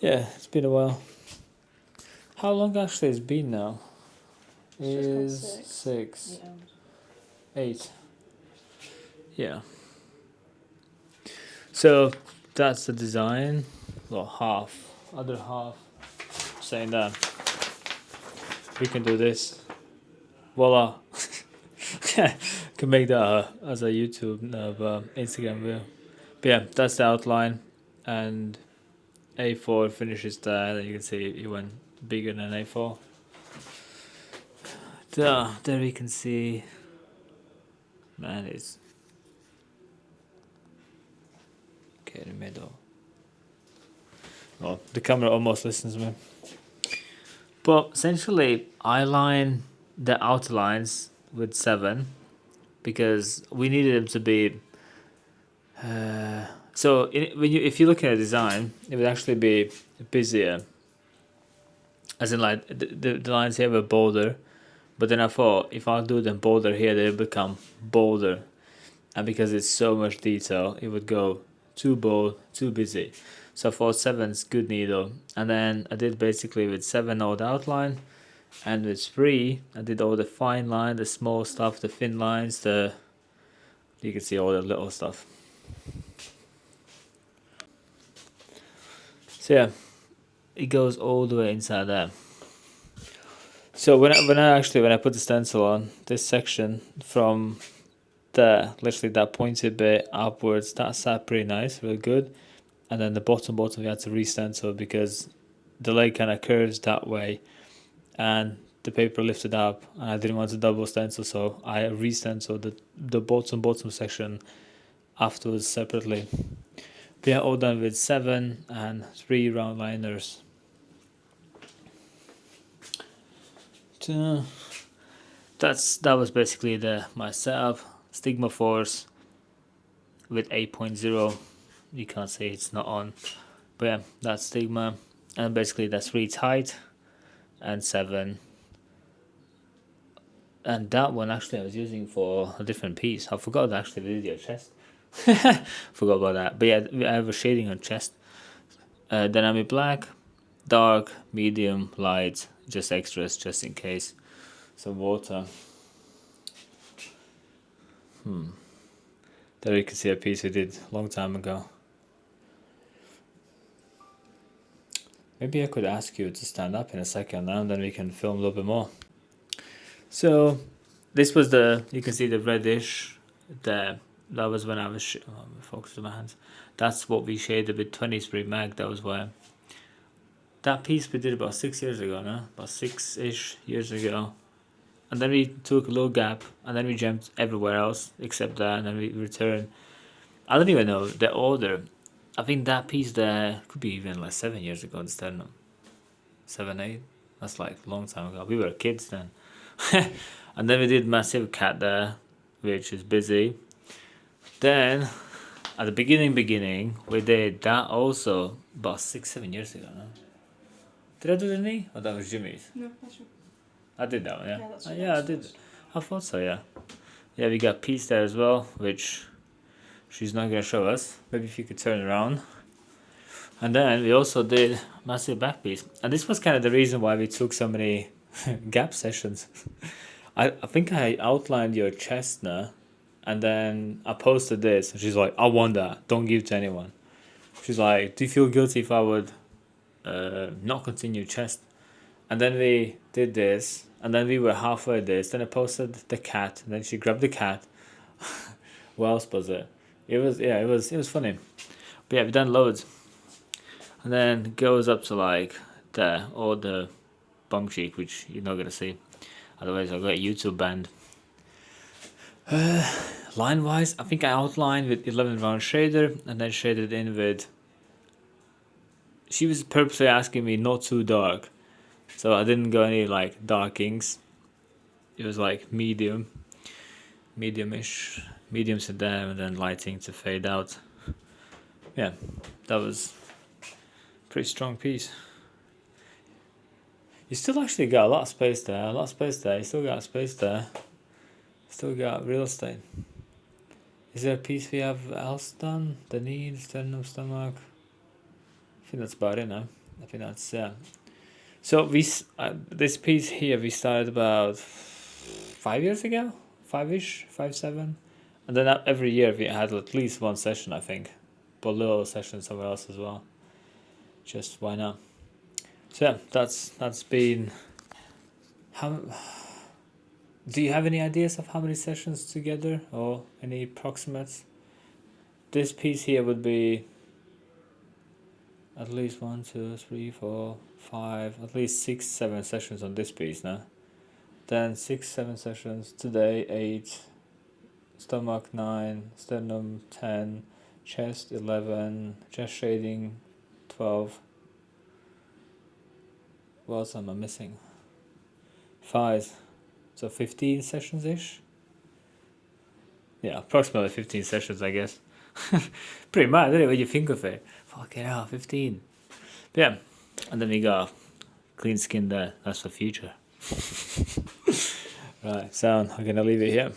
Yeah, it's been a while. How long actually it's been now? It's Is just 6, yeah. 8. Yeah. So that's the design. Well, half. Other half. Saying that we can do this. Voila. Can make that as a YouTube, Instagram video. But yeah, that's the outline, and A4 finishes there. Then you can see it went bigger than A4. There we can see. Man, it's okay in the middle. Well, the camera almost listens to me. But essentially, I line the outlines with 7 because we needed them to be. So if you look at a design, it would actually be busier. As in, like the lines here were bolder, but then I thought if I do them bolder here, they become bolder, and because it's so much detail, it would go too bold, too busy. So I thought 7's good needle, and then I did basically with 7 all the outline, and with 3 I did all the fine line, the small stuff, the thin lines, you can see all the little stuff. So yeah, it goes all the way inside there. So when I put the stencil on this section from there, literally that pointed bit upwards, that sat pretty nice, really good. And then the bottom we had to re-stencil because the leg kind of curves that way, and the paper lifted up, and I didn't want to double stencil, so I re-stenciled the bottom section afterwards separately. But yeah, all done with 7 and 3 round liners. That was basically my setup. Stigma Force with 8.0. You can't say it's not on, but yeah, that's Stigma, and basically that's 3 tight and 7. And that one actually I was using for a different piece. I forgot actually did your chest. Forgot about that. But yeah, I have a shading on chest. Dynamic black, dark, medium, light, just extras just in case. Some water. There you can see a piece we did a long time ago. Maybe I could ask you to stand up in a second now, and then we can film a little bit more. So, this was you can see the reddish, that was when I was, focus on my hands. That's what we shaded with 20 spray mag, that was why. That piece we did about 6 years ago, no? About 6-ish years ago. And then we took a little gap, and then we jumped everywhere else except that, and then we returned. I don't even know the order. I think that piece there could be even like 7 years ago instead of 7, 8. That's like a long time ago. We were kids then. And then we did Massive Cat there, which is busy. Then, at the beginning, we did that also about 6, 7 years ago. No? Did I do the knee? Or that was Jimmy's? No, that's you. I did that one, yeah. Yeah, that's Yeah, I did. I thought so, yeah. Yeah, we got Peace there as well, which she's not gonna show us. Maybe if you could turn around. And then we also did Massive Back Piece. And this was kind of the reason why we took so many gap sessions. I think I outlined your chest now, and then I posted this, and she's like, I want that, don't give it to anyone. She's like, do you feel guilty if I would not continue chest? And then we did this, and then we were halfway this, then I posted the cat, and then she grabbed the cat. What else was it? It was funny. But yeah, we done loads. And then it goes up to like there, or the bum cheek, which you're not gonna see. Otherwise I'll get YouTube banned. Line wise, I think I outlined with 11 round shader, and then shaded in with. She was purposely asking me not too dark, so I didn't go any like dark inks. It was like medium, medium-ish, mediums to there, and then lighting to fade out. Yeah, that was a pretty strong piece. You still actually got a lot of space there, You still got space there. Still got real estate. Is there a piece we have else done? The knee, sternum, stomach. I think that's about it now. I think that's so this piece here we started about 5 years ago, 5-ish, 5-7, and then every year we had at least one session, I think, but little session somewhere else as well. Just why not? So yeah, that's been. How do you have any ideas of how many sessions together or any approximates? This piece here would be at least 1, 2, 3, 4, 5, at least 6, 7 sessions on this piece now. Then 6, 7 sessions today, 8, stomach 9, sternum 10, chest 11, chest shading 12. What else am I missing? 5, so 15 sessions ish. Yeah, approximately 15 sessions, I guess. Pretty mad, isn't it, when you think of it? Fucking hell, 15. But yeah, and then we got clean skin there. That's the future. Right, so I'm gonna leave it here.